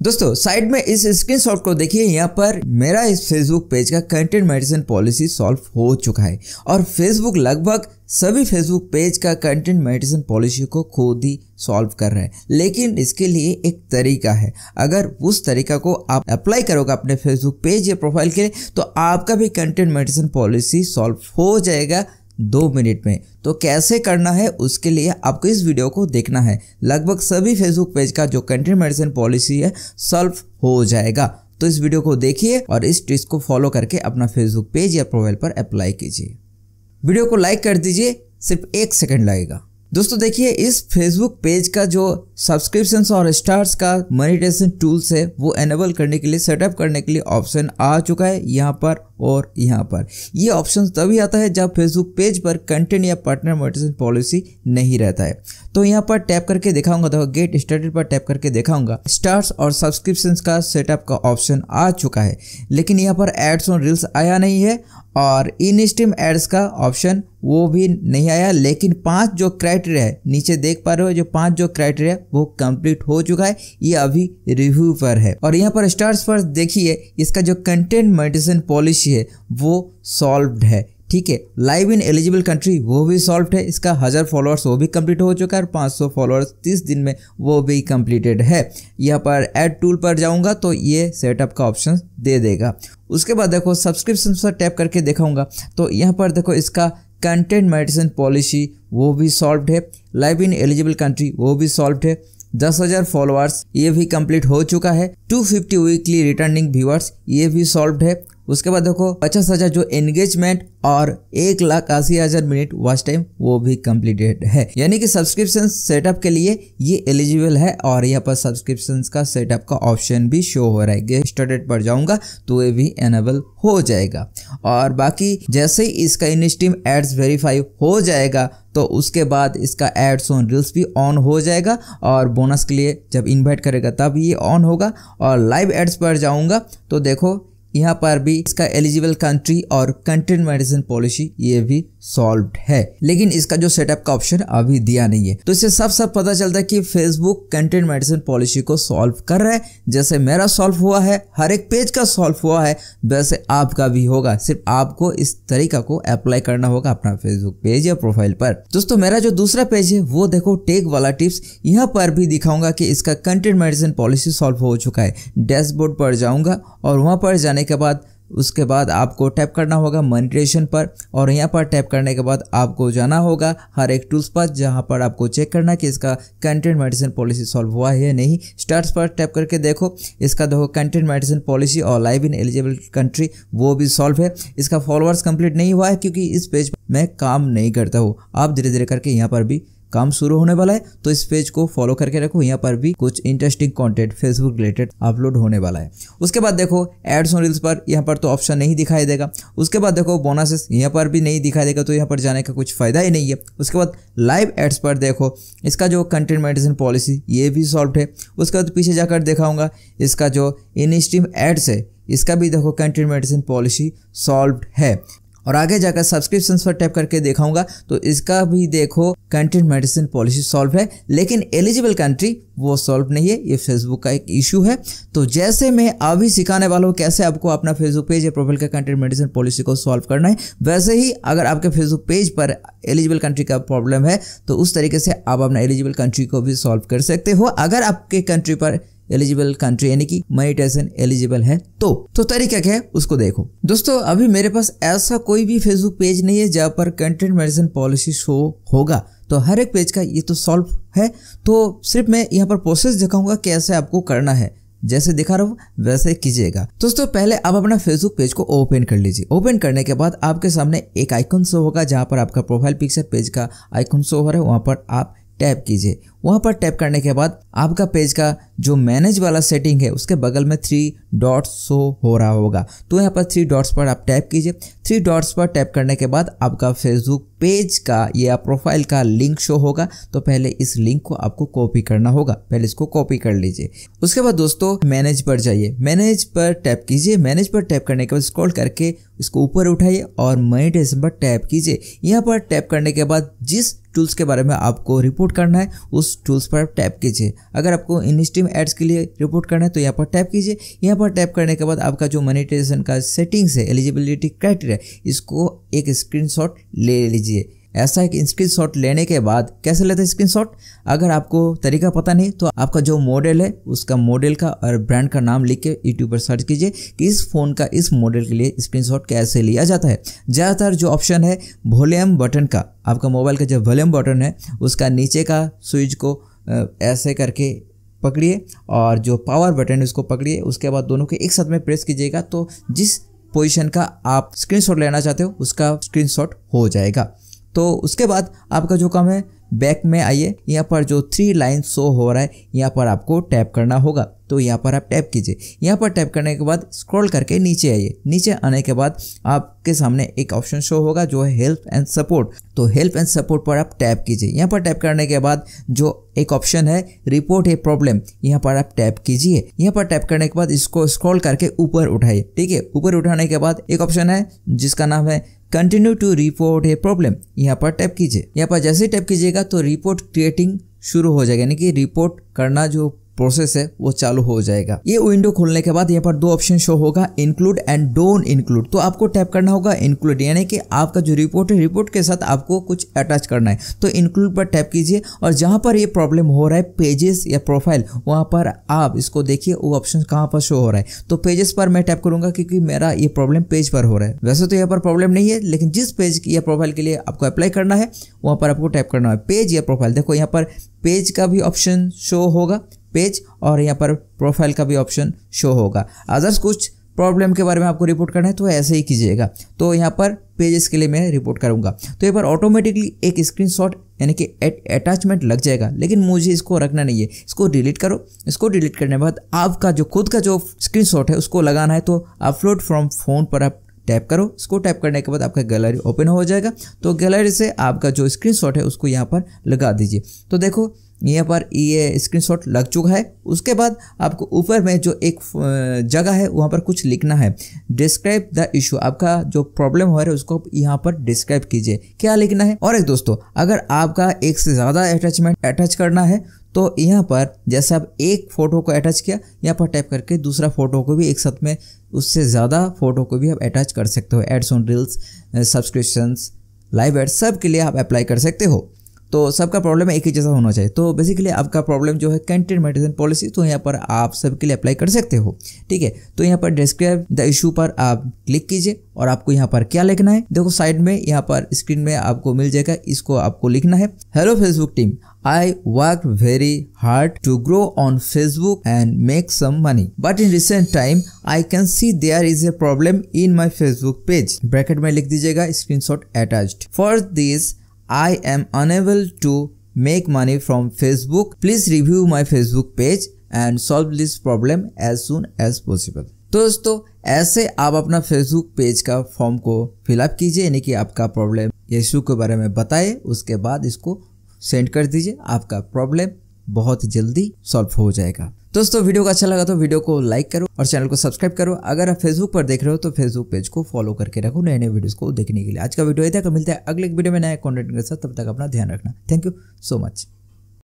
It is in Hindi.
दोस्तों साइड में इस स्क्रीनशॉट को देखिए, यहाँ पर मेरा इस फेसबुक पेज का कंटेंट मॉडरेशन पॉलिसी सॉल्व हो चुका है और फेसबुक लगभग सभी फेसबुक पेज का कंटेंट मॉडरेशन पॉलिसी को खुद ही सॉल्व कर रहे हैं। लेकिन इसके लिए एक तरीका है, अगर उस तरीका को आप अप्लाई करोगे अपने फेसबुक पेज या प्रोफाइल के लिए तो आपका भी कंटेंट मॉडरेशन पॉलिसी सॉल्व हो जाएगा 2 मिनट में। तो कैसे करना है उसके लिए आपको इस वीडियो को देखना है। लगभग सभी फेसबुक पेज का जो कंटेंट मॉडरेशन पॉलिसी है सॉल्व हो जाएगा। तो इस वीडियो को देखिए और इस ट्रिक्स को फॉलो करके अपना फेसबुक पेज या प्रोफाइल पर अप्लाई कीजिए। वीडियो को लाइक कर दीजिए, सिर्फ 1 सेकंड लगेगा। दोस्तों देखिए, इस फेसबुक पेज का जो सब्सक्रिप्शंस और स्टार्स का मॉनेटाइजेशन टूल्स है वो एनेबल करने के लिए, सेटअप करने के लिए ऑप्शन आ चुका है यहाँ पर और यहाँ पर। ये ऑप्शन तभी आता है जब फेसबुक पेज पर कंटेंट या पार्टनर मॉनेटाइजेशन पॉलिसी नहीं रहता है। तो यहाँ पर टैप करके दिखाऊंगा, देखो गेट स्टार्टेड पर टैप करके दिखाऊंगा, स्टार्स और सब्सक्रिप्शंस का सेटअप का ऑप्शन आ चुका है। लेकिन यहाँ पर एड्स ऑन रील्स आया नहीं है और इन स्ट्रीम एड्स का ऑप्शन वो भी नहीं आया। लेकिन 5 जो क्राइटेरिया है, नीचे देख पा रहे हो जो 5 जो क्राइटेरिया वो कंप्लीट हो चुका है, ये अभी रिव्यू पर है। और यहाँ पर स्टार्स पर देखिए, इसका जो कंटेंट मॉनेटाइजेशन पॉलिसी है वो सॉल्व्ड है। ठीक है, लाइव इन एलिजिबल कंट्री वो भी सॉल्व है, इसका 1000 फॉलोअर्स वो भी कंप्लीट हो चुका है और 500 फॉलोअर्स 30 दिन में वो भी कंप्लीटेड है। यहाँ पर ऐड टूल पर जाऊंगा तो ये सेटअप का ऑप्शन दे देगा। उसके बाद देखो सब्सक्रिप्शन पर टैप करके दिखाऊंगा तो यहाँ पर देखो इसका कंटेंट मॉनेटाइजेशन पॉलिसी वो भी सॉल्व है, लाइव इन एलिजिबल कंट्री वो भी सॉल्व है, 10,000 फॉलोअर्स ये भी कंप्लीट हो चुका है, 250 वीकली रिटर्निंग व्यूअर्स ये भी सॉल्व है। उसके बाद देखो 50,000 जो एंगेजमेंट और 1,80,000 मिनट वॉच टाइम वो भी कंप्लीटेड है। यानी कि सब्सक्रिप्शन सेटअप के लिए ये एलिजिबल है और यहाँ पर सब्सक्रिप्शन का सेटअप का ऑप्शन भी शो हो रहा है। गेट स्टार्टेड पर जाऊंगा तो ये भी एनेबल हो जाएगा। और बाकी जैसे ही इसका इन स्ट्रीम एड्स वेरीफाई हो जाएगा तो उसके बाद इसका एड्स ऑन रील्स भी ऑन हो जाएगा और बोनस के लिए जब इन्वाइट करेगा तब ये ऑन होगा। और लाइव एड्स पर जाऊंगा तो देखो यहाँ पर भी इसका एलिजिबल कंट्री और कंटेंट मॉनेटाइजेशन पॉलिसी ये भी सॉल्व्ड है। लेकिन इसका जो सेटअप का ऑप्शन अभी दिया नहीं है। तो इससे सब पता चलता है कि फेसबुक कंटेंट मॉनेटाइजेशन पॉलिसी को सॉल्व कर रहा है। जैसे मेरा सॉल्व हुआ है, हर एक पेज का सॉल्व हुआ है, वैसे आपका भी होगा। सिर्फ आपको इस तरीका को अप्लाई करना होगा अपना फेसबुक पेज या प्रोफाइल पर। दोस्तों मेरा जो दूसरा पेज है वो देखो टेक वाला टिप्स, यहाँ पर भी दिखाऊंगा कि इसका कंटेंट मॉनेटाइजेशन पॉलिसी सॉल्व हो चुका है। डैशबोर्ड पर जाऊंगा और वहां पर जाने के बाद उसके बाद आपको टैप करना होगा मॉनेटाइजेशन पर और यहाँ पर टैप करने के बाद आपको जाना होगा हर एक टूल्स पर, जहाँ पर आपको चेक करना कि इसका कंटेंट मॉनेटाइजेशन पॉलिसी सॉल्व हुआ है या नहीं। स्टार्स पर टैप करके देखो, इसका देखो कंटेंट मॉनेटाइजेशन पॉलिसी और लाइव इन एलिजिबल कंट्री वो भी सॉल्व है। इसका फॉलोअर्स कंप्लीट नहीं हुआ है क्योंकि इस पेज में काम नहीं करता हूँ। आप धीरे धीरे करके यहाँ पर भी काम शुरू होने वाला है, तो इस पेज को फॉलो करके रखो। यहाँ पर भी कुछ interesting content Facebook related upload होने वाला है। उसके बाद देखो एड्स ऑन रील्स पर, यहाँ पर तो ऑप्शन नहीं दिखाई देगा। उसके बाद देखो बोनसेस, यहाँ पर भी नहीं दिखाई देगा, तो यहाँ पर जाने का कुछ फायदा ही नहीं है। उसके बाद लाइव एड्स पर देखो, इसका जो कंटेंट मॉनेटाइजेशन पॉलिसी ये भी सॉल्व है। उसके बाद पीछे जाकर दिखाऊंगा इसका जो इन स्ट्रीम एड्स है, इसका भी देखो कंटेंट मॉनेटाइजेशन पॉलिसी सॉल्व है। और आगे जाकर सब्सक्रिप्शंस पर टैप करके दिखाऊंगा तो इसका भी देखो कंटेंट मॉनेटाइजेशन पॉलिसी सॉल्व है। लेकिन एलिजिबल कंट्री वो सॉल्व नहीं है, ये फेसबुक का एक इशू है। तो जैसे मैं अभी सिखाने वाला हूँ कैसे आपको अपना फेसबुक पेज या प्रोफाइल का कंटेंट मॉनेटाइजेशन पॉलिसी को सॉल्व करना है, वैसे ही अगर आपके फेसबुक पेज पर एलिजिबल कंट्री का प्रॉब्लम है तो उस तरीके से आप अपना एलिजिबल कंट्री को भी सॉल्व कर सकते हो। अगर आपके कंट्री पर एलिजिबल कंट्री यानी कि मॉनेटाइजेशन एलिजिबल है तो तरीका क्या है उसको देखो। दोस्तों अभी मेरे पास ऐसा कोई भी फेसबुक पेज नहीं है जहाँ पर कंटेंट मॉनेटाइजेशन पॉलिसी शो होगा। तो हर एक पेज का ये तो सॉल्व है। तो सिर्फ मैं यहाँ पर प्रोसेस दिखाऊंगा कैसे आपको करना है, जैसे दिखा रहा हूँ वैसे कीजिएगा। दोस्तों पहले आप अपना फेसबुक पेज को ओपन कर लीजिए। ओपन करने के बाद आपके सामने एक आइकन शो होगा जहाँ पर आपका प्रोफाइल पिक्चर पेज का आइकन शो हो रहा है, वहाँ पर आप टैप कीजिए। वहां पर टैप करने के बाद आपका पेज का जो मैनेज वाला सेटिंग है उसके बगल में 3 डॉट्स शो हो रहा होगा, तो यहाँ पर 3 डॉट्स पर आप टैप कीजिए। 3 डॉट्स पर टैप करने के बाद आपका फेसबुक पेज का या प्रोफाइल का लिंक शो होगा। तो पहले इस लिंक को आपको कॉपी करना होगा, पहले इसको कॉपी कर लीजिए। उसके बाद दोस्तों मैनेज पर जाइए, मैनेज पर टैप कीजिए। मैनेज पर टैप करने के बाद स्क्रॉल करके इसको ऊपर उठाइए और मॉनेटाइजेशन पर टैप कीजिए। यहाँ पर टैप करने के बाद जिस टूल्स के बारे में आपको रिपोर्ट करना है उस टूल्स पर आप टैप कीजिए। अगर आपको इन स्ट्रीम एड्स के लिए रिपोर्ट करना है तो यहाँ पर टैप कीजिए। यहाँ पर टैप करने के बाद आपका जो मोनेटाइजेशन का सेटिंग्स है, एलिजिबिलिटी क्राइटेरिया, इसको एक स्क्रीनशॉट ले लीजिए। ऐसा एक स्क्रीनशॉट लेने के बाद कैसे लेते हैं स्क्रीनशॉट, अगर आपको तरीका पता नहीं तो आपका जो मॉडल है उसका मॉडल का और ब्रांड का नाम लिख के यूट्यूब पर सर्च कीजिए कि इस फ़ोन का इस मॉडल के लिए स्क्रीनशॉट कैसे लिया जाता है। ज़्यादातर जो ऑप्शन है वॉल्यूम बटन का, आपका मोबाइल का जो वॉल्यूम बटन है उसका नीचे का स्विच को ऐसे करके पकड़िए और जो पावर बटन है उसको पकड़िए, उसके बाद दोनों के एक साथ में प्रेस कीजिएगा तो जिस पोजीशन का आप स्क्रीनशॉट लेना चाहते हो उसका स्क्रीनशॉट हो जाएगा। तो उसके बाद आपका जो काम है बैक में आइए, यहाँ पर जो 3 लाइन शो हो रहा है यहाँ पर आपको टैप करना होगा। तो यहाँ पर आप टैप कीजिए। यहाँ पर टैप करने के बाद स्क्रॉल करके नीचे आइए। नीचे आने के बाद आपके सामने एक ऑप्शन शो होगा जो है हेल्प एंड सपोर्ट। तो हेल्प एंड सपोर्ट पर आप टैप कीजिए। यहाँ पर टैप करने के बाद जो एक ऑप्शन है रिपोर्ट ए प्रॉब्लम, यहाँ पर आप टैप कीजिए। यहाँ पर टैप करने के बाद इसको स्क्रॉल करके ऊपर उठाइए। ठीक है, ऊपर उठाने के बाद एक ऑप्शन है जिसका नाम है continue to report a problem, यहाँ पर टैप कीजिए। यहाँ पर जैसे ही टैप कीजिएगा तो रिपोर्ट क्रिएटिंग शुरू हो जाएगा, यानी कि रिपोर्ट करना जो प्रोसेस है वो चालू हो जाएगा। ये विंडो खोलने के बाद यहाँ पर 2 ऑप्शन शो होगा, इंक्लूड एंड डोंट इंक्लूड। तो आपको टैप करना होगा इंक्लूड, यानी कि आपका जो रिपोर्ट है रिपोर्ट के साथ आपको कुछ अटैच करना है। तो इंक्लूड पर टैप कीजिए और जहां पर ये प्रॉब्लम हो रहा है पेजेस या प्रोफाइल, वहां पर आप इसको देखिए वो ऑप्शन कहां पर शो हो रहा है। तो पेजेस पर मैं टैप करूंगा क्योंकि मेरा ये प्रॉब्लम पेज पर हो रहा है। वैसे तो यहाँ पर प्रॉब्लम नहीं है, लेकिन जिस पेज या प्रोफाइल के लिए आपको अप्लाई करना है वहां पर आपको टैप करना है पेज या प्रोफाइल। देखो यहाँ पर पेज का भी ऑप्शन शो होगा, पेज, और यहाँ पर प्रोफाइल का भी ऑप्शन शो होगा। अदर्स कुछ प्रॉब्लम के बारे में आपको रिपोर्ट करना है तो ऐसे ही कीजिएगा। तो यहाँ पर पेजेस के लिए मैं रिपोर्ट करूँगा। तो यहाँ पर ऑटोमेटिकली एक स्क्रीनशॉट यानी कि अटैचमेंट लग जाएगा, लेकिन मुझे इसको रखना नहीं है, इसको डिलीट करो। इसको डिलीट करने के बाद आपका जो खुद का जो स्क्रीनशॉट है उसको लगाना है। तो अपलोड फ्रॉम फोन पर आप टैप करो। इसको टैप करने के बाद आपका गैलरी ओपन हो जाएगा। तो गैलरी से आपका जो स्क्रीनशॉट है उसको यहाँ पर लगा दीजिए। तो देखो यहाँ पर ये स्क्रीनशॉट लग चुका है। उसके बाद आपको ऊपर में जो एक जगह है वहाँ पर कुछ लिखना है, डिस्क्राइब द इशू। आपका जो प्रॉब्लम हो रहा है उसको यहाँ पर डिस्क्राइब कीजिए, क्या लिखना है। और एक दोस्तों, अगर आपका एक से ज़्यादा अटैचमेंट अटैच करना है तो यहाँ पर जैसे आप एक फ़ोटो को अटैच किया, यहाँ पर टैप करके दूसरा फ़ोटो को भी एक साथ में उससे ज़्यादा फ़ोटो को भी आप अटैच कर सकते हो। Ads on reels, subscriptions, live ads, सब के लिए आप अप्लाई कर सकते हो। तो सबका प्रॉब्लम एक ही जैसा होना चाहिए। तो बेसिकली आपका प्रॉब्लम जो है कंटेंट मोनेटाइजेशन पॉलिसी, तो यहाँ पर आप सबके लिए अप्लाई कर सकते हो। ठीक है, तो यहाँ पर डिस्क्राइब द इशू पर आप क्लिक कीजिए और आपको यहाँ पर क्या लिखना है, देखो साइड में यहाँ पर स्क्रीन में आपको मिल जाएगा। इसको आपको लिखना है, hello Facebook team, I worked very hard to grow on Facebook and make some money. But in recent time, I can see there is a problem in my Facebook page. Bracket में लिख दीजिएगा screenshot attached. For this, I am unable to make money from Facebook. Please review my Facebook page and solve this problem as soon as possible. तो दोस्तों, ऐसे आप अपना फेसबुक पेज का फॉर्म को फिलअप कीजिए, यानी कि आपका प्रॉब्लम इशू के बारे में बताए, उसके बाद इसको सेंड कर दीजिए। आपका प्रॉब्लम बहुत जल्दी सॉल्व हो जाएगा। दोस्तों, वीडियो को अच्छा लगा तो वीडियो को लाइक करो और चैनल को सब्सक्राइब करो। अगर आप फेसबुक पर देख रहे हो तो फेसबुक पेज को फॉलो करके रखो नए नए वीडियोस को देखने के लिए। आज का वीडियो इतना, मिलता है अगले वीडियो में नए कंटेंट के साथ। तब तक अपना ध्यान रखना। Thank you so much.